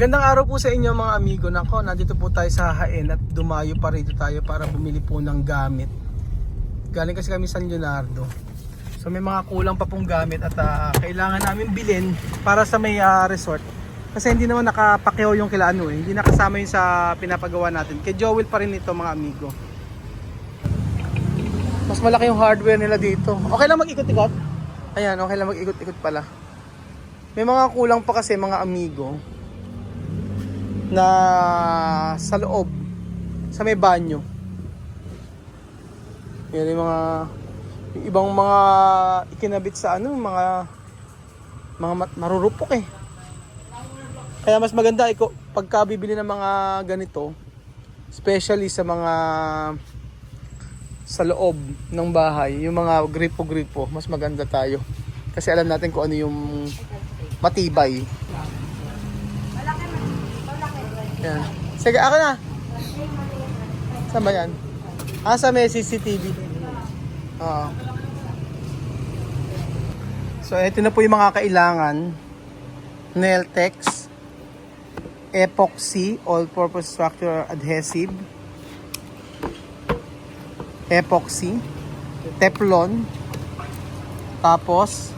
Magandang araw po sa inyo mga amigo. Nako, nandito po tayo sa Hain at dumayo pa rito tayo para bumili po ng gamit. Galing kasi kami San Leonardo. So may mga kulang pa pong gamit at kailangan namin bilhin para sa may resort. Kasi hindi naman nakapakyaw yung kila ano hindi nakasama yung sa pinapagawa natin. Kay Joel pa rin ito mga amigo. Mas malaki yung hardware nila dito. Okay lang mag-ikot-ikot? Ayan, okay lang mag-ikot-ikot pala. May mga kulang pa kasi mga amigo na sa loob, sa may banyo. Yan yung yung ibang mga ikinabit sa mga marurupok eh. Kaya mas maganda pagka bibili ng mga ganito, especially sa mga sa loob ng bahay, yung mga gripo-gripo, mas maganda tayo. Kasi alam natin kung ano yung matibay. Yan. Sige, ako na. Saan ba yan? Sa may CCTV. Oo. So, ito na po yung mga kailangan. Nailtex, epoxy, all-purpose structural adhesive, epoxy, teflon, tapos,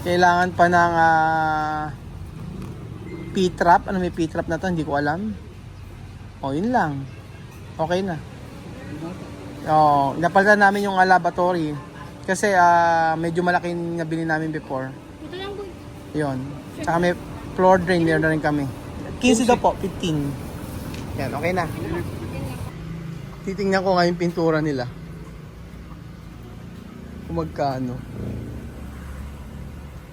kailangan pa ng P-trap. Ano may P-trap na to? Hindi ko alam. Yun lang. Okay na. Napalitan namin yung lavatory. Kasi medyo malaki yung nabili namin before. Ito lang po. Yun. Saka may floor drain. Meron na rin kami. 15 daw po. 15. Yan. Okay na. Titingnan ko nga yung pintura nila. Kung magkano.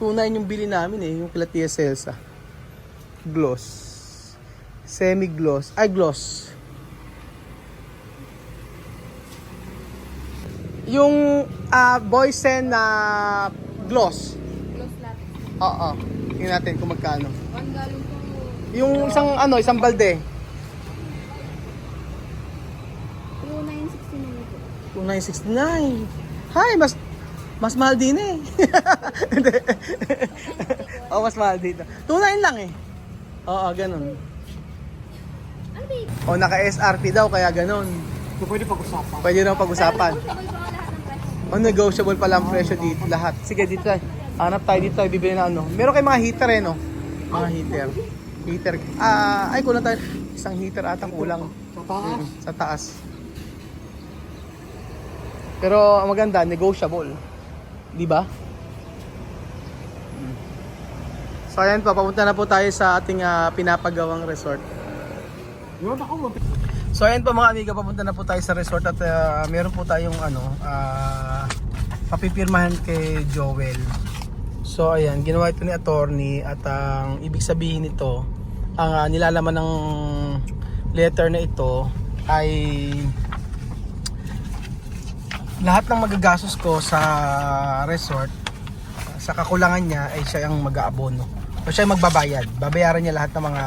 2.9 yung bili namin eh. Yung kila Tia Celsa. Gloss. Semi-gloss. Gloss. Yung Boysen na gloss. Gloss latte. Oo. Tingnan natin kung magkano. 1 galon po. Yung isang balde. 2969 2,969. po. Hay, mas mahal din eh. Mas mahal dito. 2,900 lang eh. Oo, ganun. Ano ba? Naka-SRP daw, kaya ganun. So, pwede pag-usapan. Pwede naman pag-usapan. Negotiable pa ang lahat ng presyo. Negotiable pala ang presyo dito, lahat. Sige, dito tayo. Hanap tayo dito, bibili na Meron kayong mga heater eh, no? Mga heater. Heater. Kulang tayo. Isang heater ata kulang. Sa taas. Sa taas. Pero maganda, negotiable. Di ba? So ayan pa, papunta na po tayo sa ating pinapagawang resort. Yun ako. So ayan po mga amiga, papunta na po tayo sa resort at meron po tayong papipirmahan kay Joel. So ayan, ginawa ito ni attorney at ang ibig sabihin nito, ang nilalaman ng letter na ito ay lahat ng magagastos ko sa resort, sa kakulangan niya ay siya ang mag-aabono. O siya ang magbabayad. Babayaran niya lahat ng mga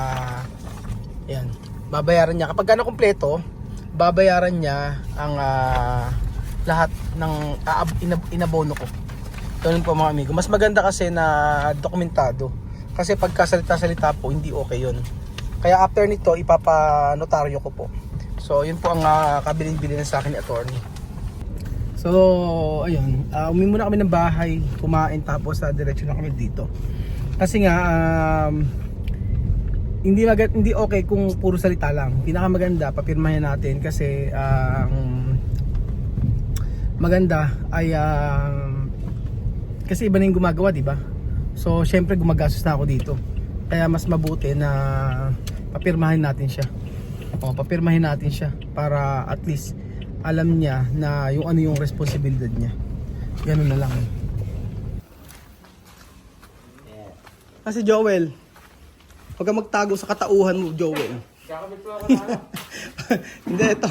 ayan. Babayaran niya kapag kumpleto, babayaran niya ang lahat ng inabono ko. Ganun po mga amigo. Mas maganda kasi na dokumentado. Kasi pagkasalita-salita po, hindi okay yun. Kaya after nito, ipapanotaryo ko po. So, yun po ang kabilin-bilin sa akin ni attorney. So, ayun. Uwi muna kami ng bahay, kumain, tapos diretso na kami dito. Kasi nga, hindi okay kung puro salita lang. Pinakamaganda, papirmahin natin kasi maganda ay kasi iba na yung gumagawa, di ba? So, syempre gumagastos na ako dito. Kaya mas mabuti na papirmahin natin siya. Papirmahin natin siya para at least alam niya na yung responsibilidad niya. Ganun na lang. Kasi Joel, huwag kang magtago sa katauhan mo, Joel. Hindi, ito.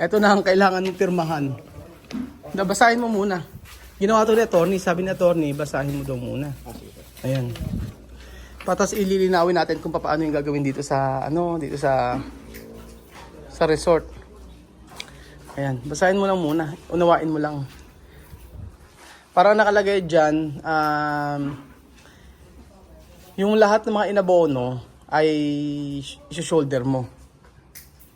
Ito na ang kailangan mong pirmahan. Basahin mo muna. Ginawa to ni attorney, sabi ni attorney, basahin mo daw muna. Ayan. Patas ililinawin natin kung paano yung gagawin dito sa sa resort. Ayan, basahin mo lang muna. Unawain mo lang. Parang nakalagay dyan, yung lahat ng mga inabono ay shoulder mo.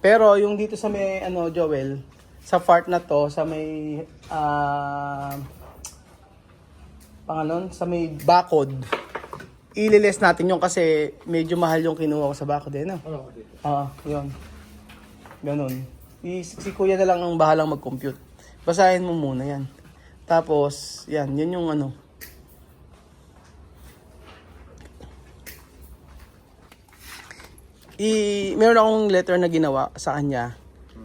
Pero yung dito sa may ano Joel, sa part na to, sa may pangalan, sa may bakod, ililes natin yung kasi medyo mahal yung kinuha ko sa bakod eh, no? Ano ko dito? Yun. Ganun. Si kuya na lang ang bahalang mag-compute. Basahin mo muna yan. Tapos, yan yung ano. Meron akong letter na ginawa sa kanya.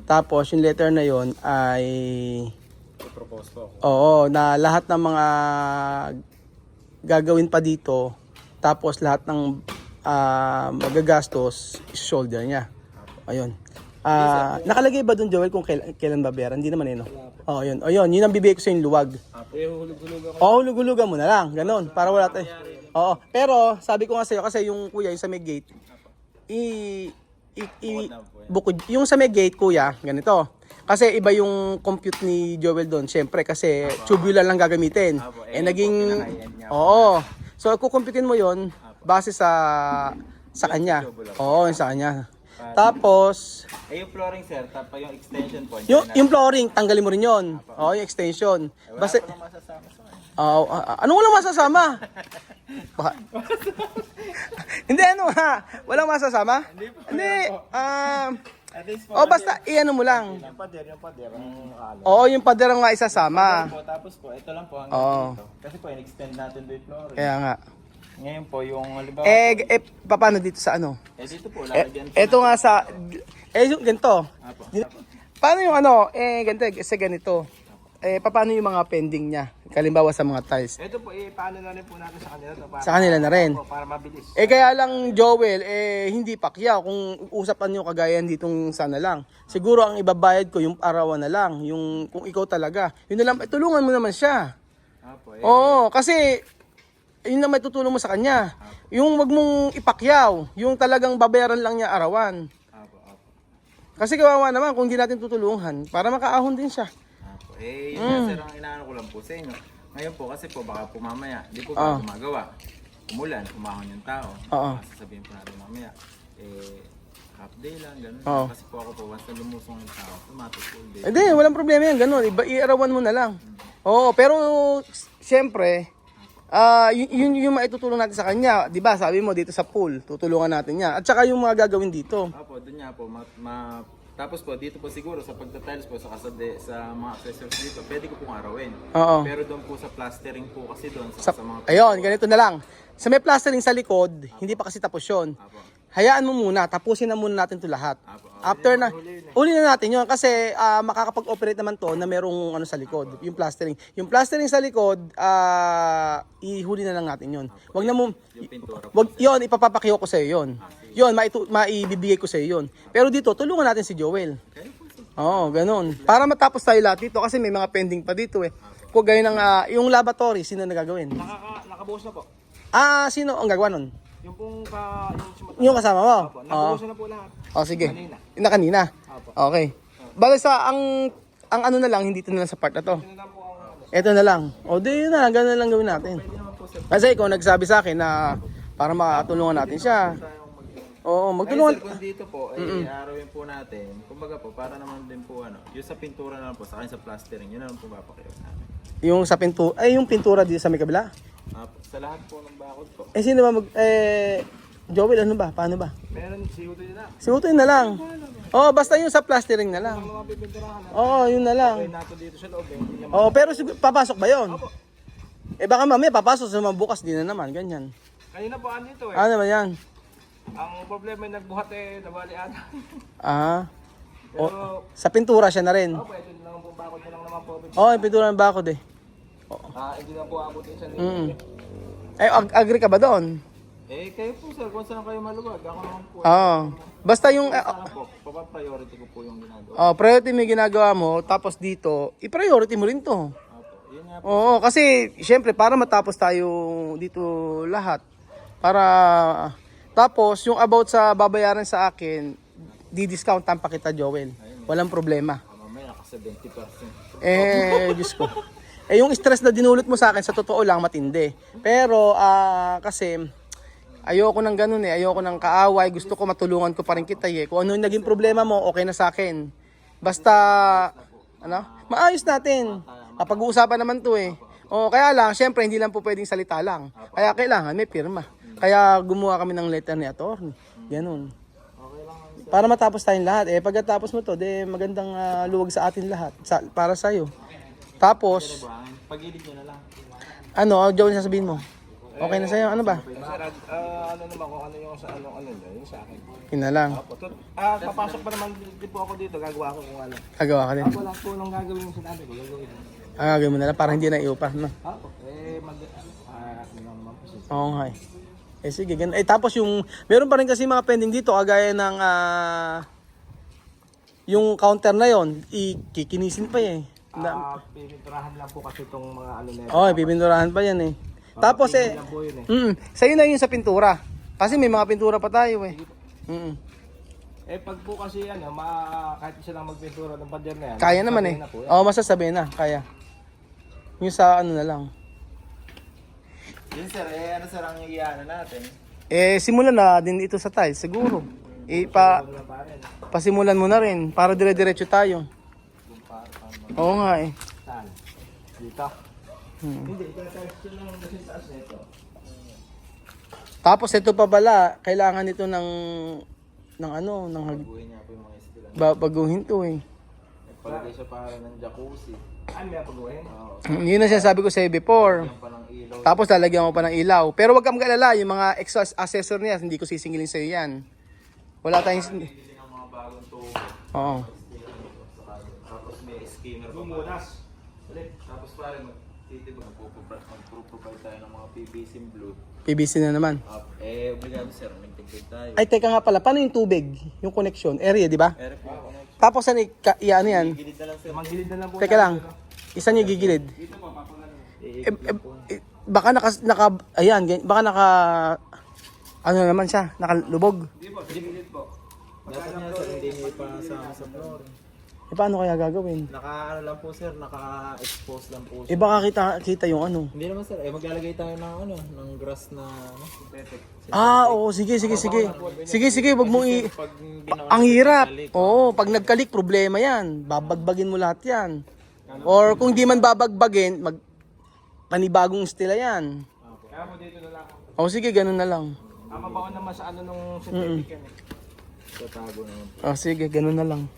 Tapos, yung letter na yon ay I-propose ko ako. oo, na lahat ng mga gagawin pa dito, tapos lahat ng magagastos, shoulder niya. Ayun. Nakalagay ba doon, Joel, kung kailan babayaran? Hindi naman eh, no? Oo, yun. O yun, yun ang bibigay ko sa yung luwag. Hulug-hulugan ko. Oo, hulug-hulugan mo na lang. Ganon, para wala tayo. Oo, pero sabi ko nga sa'yo, kasi yung kuya, yung sa may gate, bukod, yung sa may gate, kuya, ganito. Kasi iba yung compute ni Joel doon, syempre, kasi tubular lang gagamitin. Naging, oo. So, kukumputin mo yon base sa kanya. Oo, yung sa kanya. Tapos, yung flooring sir, tapos yung extension point. yung flooring, tanggalin mo rin yon. Oo, yung extension. Basta, ano walang masasama? Hindi, ano ha? Walang masasama? Hindi. Basta, iano mo lang. Yung pader. Oo, yung pader ang nga isasama. Tapos po, ito lang po ang Oo. dito. Kasi po, in-extend natin doon yung flooring. Kaya nga. Ngayon po, yung halimbawa Paano dito sa ano? dito po, lalagyan po. Ito nga sa, yung ganito. Apo. Paano yung ano, ganito, kasi ganito. Paano yung mga pending niya? Kalimbawa sa mga tiles. Ito po, paano na rin po natin sa kanila to? Sa kanila na rin. Para mabilis. Kaya lang Joel, hindi pakyaw kung usapan nyo kagaya ditong sana lang. Siguro ang ibabayad ko yung arawan na lang, yung kung ikaw talaga. Yun na lang, tulungan mo naman siya. Apo, Oo, kasi yun na may tutulong mo sa kanya. Yung wag mong ipakyaw, yung talagang babayaran lang niya arawan. Apo. Kasi kawawa naman kung hindi natin tutulungan para makaahon din siya. Apo. Yun sir, ang inaano ko lang po sa inyo. Ngayon po, kasi po, baka po mamaya, di po ba gumagawa? Umulan, umahon yung tao. Oo. Sasabihin po natin mamaya, half day lang, gano'n. Oo. Kasi po ako po, once na lumusong yung tao, automatic full day. Hindi, walang problema yan, ganun. Iarawan mo na lang. Oo, pero siyempre, yung maitutulong natin sa kanya, 'di ba? Sabi mo dito sa pool, tutulungan natin 'yan. At saka yung mga gagawin dito. Apo, doon nga po, tapos po, dito po siguro sa pagtatiles po, sa mga accessories dito, pwede ko pong arawin. Oo. Pero doon po sa plastering po kasi doon, sa mga... Ayun, ganito na lang. Sa may plastering sa likod, hindi pa kasi tapos 'yon. Apo. Hayaan mo muna, tapusin na muna natin 'to lahat. Apo. After na, uli na natin 'yon kasi makakapag-operate naman 'to na merong ano sa likod, yung plastering. Yung plastering sa likod, ihuli na lang natin 'yon. Wag na mo Yung pintura po. wag 'yon, ipapapakyo ko sa iyo 'yon. 'Yon, maibibigay ko sa iyo 'yon. Pero dito, tulungan natin si Joel. Oo, ganun. Para matapos tayo lahat dito kasi may mga pending pa dito eh. Kung gaya ng yung laboratory, sino na gagawin? Nakabuhos na po. Sino ang gagawa nun? Yung pong Yung kasama mo? Oo. nakabuhos na po lahat. Sige. Kanina. Na kanina? Apo. Okay. Bale sa ang ano na lang, hindi ito na lang sa part na to. Yun na po ang Ito na lang. O di yun na, ganun na lang gawin natin. Kasi ikaw nagsabi sa akin na para makatulungan natin siya. Oo, Ngayon magtulungan. sir, kung dito po, arawin po natin. Kumbaga po, para naman din po, yung sa pintura na lang po, sa akin sa plastering, yun na lang po papakiyo namin. Yung sa pintura, yung pintura dito sa may kabila. Sa lahat po ng bakod po. Sino ba Joel, ano ba? Paano ba? meron si Uto yun na. Sigutin na lang. Oo, basta yung sa plastering na lang. Mga pipinturahan na. Oo, yun na lang. Nato dito sa loob hindi naman. Oo, pero papasok ba yun? Baka mamaya papasok sa mga bukas din na naman, ganyan. Kanina po andito Ano naman yan? Ang problema ay nagbuhat nabali ata. O, sa pintura siya na rin. Pwede lang po bakod na lang naman po. Oo, yung pintura ng bakod eh. Hindi na po abutin sa Agree ka ba doon? Kayo po sir, kung saan kayo maluwag, ako naman po. Oo. Basta yung, Sana po, priority ko po yung ginagawa. priority mo yung ginagawa mo, tapos dito, i-priority mo rin to. Apo, yun nga po. Oo, kasi syempre para matapos tayo dito lahat. Para tapos yung about sa babayaran sa akin, di-discountan pa kita, Joel. Walang problema. Mamaya kasi 20%. Diyos ko. Yung stress na dinulot mo sa akin sa totoo lang matindi. Pero kasi Ayoko nang ganun eh. Ayoko nang kaaway. Gusto ko matulungan ko pa rin kita eh. Kung ano yung naging problema mo, okay na sa akin. Basta, maayos natin. Kapag-uusapan naman to eh. O, kaya lang, syempre, hindi lang po pwedeng salita lang. Kaya kailangan may pirma. Kaya gumawa kami ng letter ni attorney. Ganun. Para matapos tayong lahat. Eh, pagkatapos mo to, magandang luwag sa atin lahat. Para sa'yo. Tapos, Pag-edit nyo na lang. Joe, sasabihin mo? Okay na sa'yo? Ano ba? Sir, ano naman kung ano yung sa ano nyo, yung sa akin. Yun na lang. Papasok pa naman din po ako dito, gagawa ko kung ano. Gagawa ka din. Ako lang po nung gagawin yung sinabi ko, gagawin. Gagawin mo na lang para hindi na iupa. No? Ako, ano naman po siya. Oo nga eh. Sige, ganun. Tapos meron pa rin kasi mga pending dito, kagaya ng, yung counter na yon, ikikinisin pa eh. Pininturahan lang po kasi itong mga ano na Oo, pipinturahan pa yan eh. Tapos lang po yun eh. Sa'yo na yun sa pintura. Kasi may mga pintura pa tayo eh. Pag po kasi kahit isa lang magpintura ng pader na yan. Kaya naman eh. sabihin na po yan. Oo, masasabihin na, kaya. Yung sa ano na lang. Yun sir, ano sir ang iyaano natin? Simulan na din ito sa tiles, siguro. Ano pa rin? Pasimulan mo na rin para dire-diretso tayo. Oo nga eh. Saan? Dito? Hindi, ito lang kasi taas nito. Tapos ito pa bala, kailangan ito ng Buhay niya po yung mga isla. baguhin to eh. Palagay siya para ng jacuzzi. May pag-uwi? Oo. Yun na sinasabi ko sa'yo before. Yan pa ng ilaw. Tapos lalagyan mo pa ng ilaw. Pero wag kang mag-alala, yung mga extra accessory niya, hindi ko sisingilin sa'yo yan. Wala tayong... Bibili ng mga bagong tubo. Oo. Tapos may skimmer pa. Bumunas. Tapos pare magpo-provide tayo ng mga PVC blue. PVC na naman. Obligado sir, mag-tigil tayo. Ay, teka nga pala, paano yung tubig? Yung connection? Area, di ba? Eric, connection. Tapos ano ano yan? Gilid na lang sir. Magilid na lang po. Teka lang. Isa niyo gigilid. Baka ano naman siya, nakalubog. Gilid po. Dapat niya sir, hindi niya ipasama sa floor. Paano kaya gagawin? Naka-ano lang po sir, naka-expose lang po siya. Baka kita yung ano. Hindi naman sir, maglalagay tayo ng ng grass na synthetic. Oo, sige. Sige, wag mong Pag ginawa ang hirap. Oo, pag nagkalik, problema yan. Babagbagin mo lahat yan. Or kung di man babagbagin, panibagong estila yan. Kaya po dito na lang. Sige, ganun na lang. Mabaon naman sa ano nung synthetic yan eh. Tatago naman po. Sige, ganun na lang.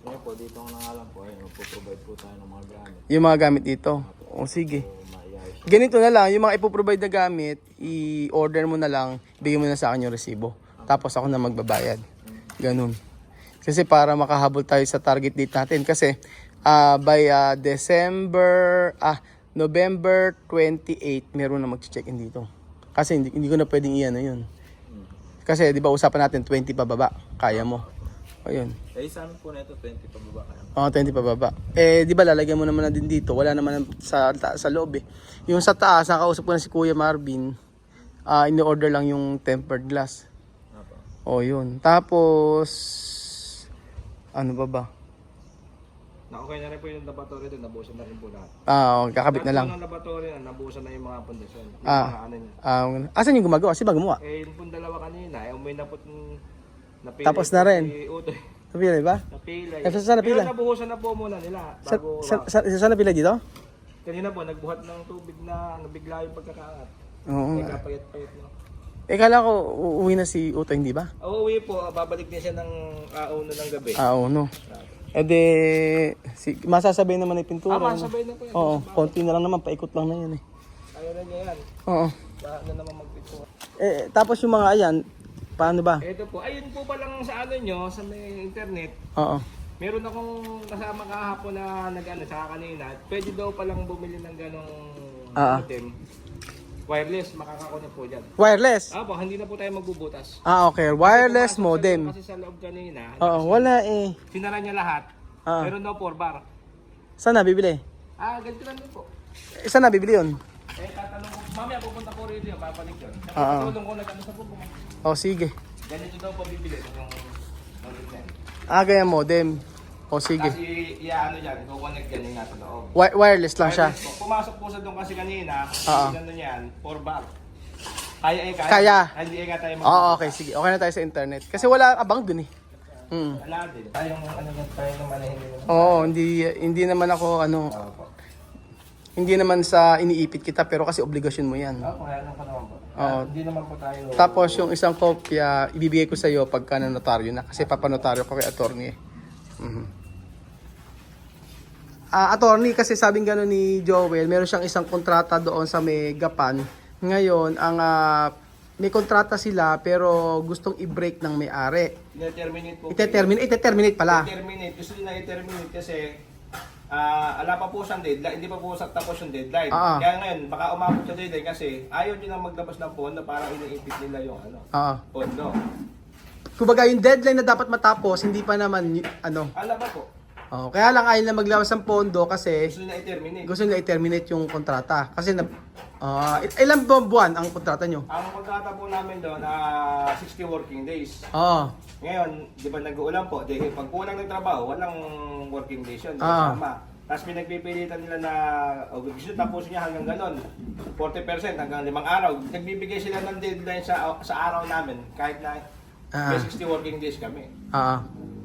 Kaya po, dito ang nangalan po, magpo-provide po tayo ng mga gamit. Yung mga gamit dito. Sige. So, maayos. Ganito na lang, yung mga ipoprovide na gamit, i-order mo na lang, bigyan mo na sa akin yung resibo. Tapos ako na magbabayad. Ganun. Kasi para makahabol tayo sa target date natin. Kasi by November 28, meron na mag-check-in dito. Kasi hindi ko na pwedeng iyan na yun. Kasi di ba usapan natin 20 pababa, kaya mo. Ayun. Sa amin po na ito, 20 pababa kaya. 20 pababa. Di ba lalagyan mo naman na din dito. Wala naman sa loob eh. Yung sa taas, nakausap ko na si Kuya Marvin. Ini-order lang yung tempered glass. Yun. Tapos, ano ba? Okay na rin po yung laboratory doon, nabusan na rin po lahat. Kakabit na lang. Yung laboratory na, nabusan na yung mga pundasyon. Yung mga ano niya. Asan yung gumagawa? Si ba gumawa? Yung pong dalawa kanina, umuwi na po napili. Tapos na rin. Si Utoy. Napila ba? Napilay. Saan napila? Pero nabuhusan na po muna nila. Bago, Saan napila dito? kanina po, nagbuhat ng tubig na nabigla yung pagkakaangat. Oo. Nagkapayat-payat na. Kala ko uuwi na si Uto, hindi ba? Uuwi po, babalik din siya ng uno ng gabi. No. Masasabihin naman yung pintura. Sabay na po yan. Oo, konti na lang naman, paikot lang na yan eh. Ayaw na niya yan. Oo. Na naman magpito. Tapos yung mga ayan, paano ba? Ito po, ayun po palang sa ano nyo, sa may internet. Oo. Meron akong kasama kahapon na nag-ano, saka kanina. Pwede daw palang bumili ng ganong modem. Wireless, makakakunin po dyan. Wireless? Hindi na po tayo magbubutas. Okay. Wireless modem. Kasi sa loob kanina, Wala eh. sinara niya lahat. Meron daw 4 bar. Saan na bibili? Ganito lang din po. Saan na bibili yun? Tatanong ko, mamaya pupunta po rin yun, babalik yun. Tulong ko nag-ano sa po. Sige. Ganito daw po bibili yung modem. Kaya modem. Sige. Kasi ano yan, go-connect yan yung nasa loob. Wireless lang siya. Pumasok po sa doon kasi kanina, ano yan, 4 bar. Kaya. Hindi tayo Oo, okay, sige. Okay na tayo sa internet. Kasi wala abang dun eh. Wala din. Tayong tayo naman na hindi naman. Oo, hindi naman ako hindi naman sa iniipit kita pero kasi obligasyon mo 'yan. Kaya lang ko naman po. Oo. Hindi naman po tayo. Tapos yung isang kopya ibibigay ko sa iyo pagka notaryo na kasi papanotaryo ko kay attorney. Attorney kasi sabing gano'n ni Joel, meron siyang isang kontrata doon sa may Gapan. Ngayon, may kontrata sila pero gustong i-break ng may-ari. I-terminate po. Ite-terminate pala. I-terminate. Gusto nila i-terminate kasi ala pa po siyang deadline. Hindi pa po tapos yung deadline. Kaya ngayon, baka umabot sa deadline kasi ayaw nila maglabas ng pondo para iniipit nila yung pondo. Kumbaga yung deadline na dapat matapos, hindi pa naman Ala pa po. kaya lang ayaw na maglabas ng pondo kasi Gusto nila i-terminate. i-terminate yung kontrata. Kasi ilang buwan ang kontrata nyo? Ang kontrata po namin doon, 60 working days. Ngayon, di ba nag-uulan po, pag kulang ng trabaho, walang working days yun. Tama. Tapos pinagpipilitan nila na gusto tapusin niya hanggang ganon. 40% hanggang 5 araw. Nagbibigay sila ng deadline sa araw namin kahit na may 60 working days kami.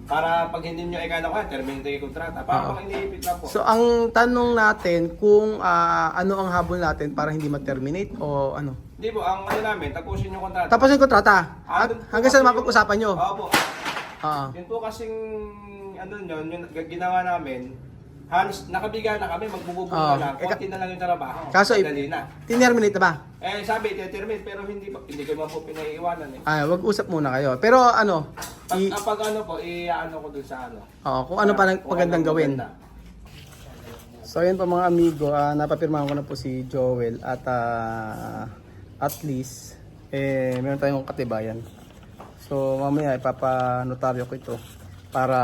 Para pag hindi nyo terminate yung kontrata. Para pang iniipit lang po. So ang tanong natin kung ano ang habol natin para hindi ma-terminate o ano? Hindi po, ang namin, tapusin yung kontrata. Tapos yung kontrata? Hanggang sa mapag-usapan nyo? Oo po. Yun po kasing yung ginawa namin, halos nakabiga na kami, magbububuo na lang, konti na lang yung trabaho. Kaso dali na. Tinerminate na ba? Sabi, terminate pero hindi ko man po pinaiiwanan wag usap muna kayo. Pero Pag po, ko dun sa kung ano pa magandang gawin. So ayun po mga amigo, napapirmahan ko na po si Joel at least meron tayong katibayan. So mamaya ipapanotaryo ko ito para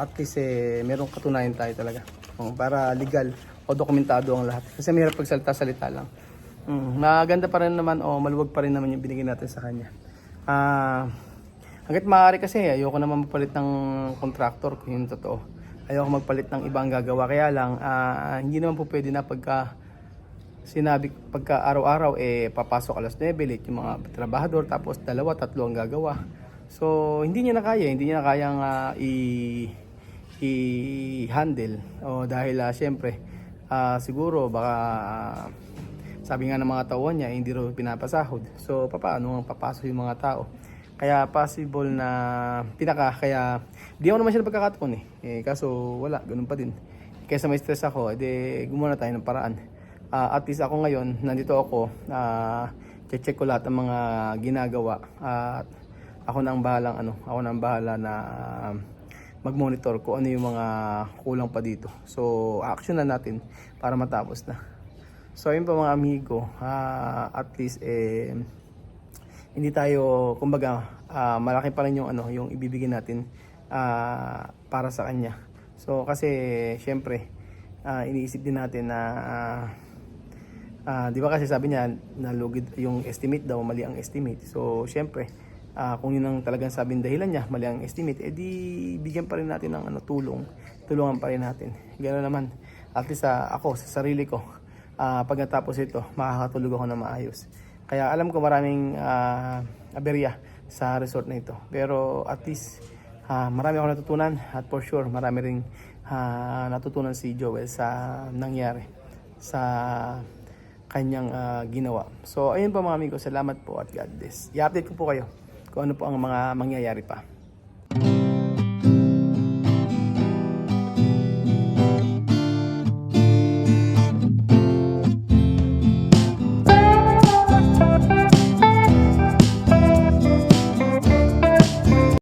at least merong katunayan tayo talaga. Para legal o dokumentado ang lahat. Kasi mahirap pagsalita-salita lang. Maganda pa rin naman o maluwag pa rin naman yung binigay natin sa kanya. Hanggat maaari kasi ayoko naman magpalit ng contractor kung yung totoo. Ayoko magpalit ng ibang gagawa. Kaya lang hindi naman po pwede na pagka araw-araw papasok alas 9 late yung mga trabahador tapos 2-3 ang gagawa. So hindi niya na kayang i-handle dahil siyempre siguro baka sabi nga ng mga tauhan niya hindi raw pinapasahod. So paano ang papasok yung mga tao? Kaya possible na kaya di ako naman siya pagkakataon kaso wala, ganun pa din. Kaysa may stress ako, gumawa na tayo ng paraan. At least ako ngayon, nandito ako, check ko lahat ng mga ginagawa at ako na ang bahala na mag-monitor kung ano yung mga kulang pa dito. So action na natin para matapos na. So ayun pa mga amigo, at least hindi tayo, kumbaga, malaki pa rin yung ibibigay natin para sa kanya. So kasi syempre iniisip din natin na di ba kasi sabi niya nalugid yung estimate daw, mali ang estimate. So syempre kung yun ang talagang sabing dahilan niya, mali ang estimate, di bigyan pa rin natin ng tulungan pa rin natin. Ganoon naman, at least ako sa sarili ko, pag natapos ito, makakatulog ako na maayos. Kaya alam ko maraming aberya sa resort na ito, pero at least marami ako natutunan at for sure marami ring natutunan si Joel sa nangyari sa kanyang ginawa. So ayun po mga amigo, salamat po at God bless. I-update ko po kayo kung ano po ang mga mangyayari pa.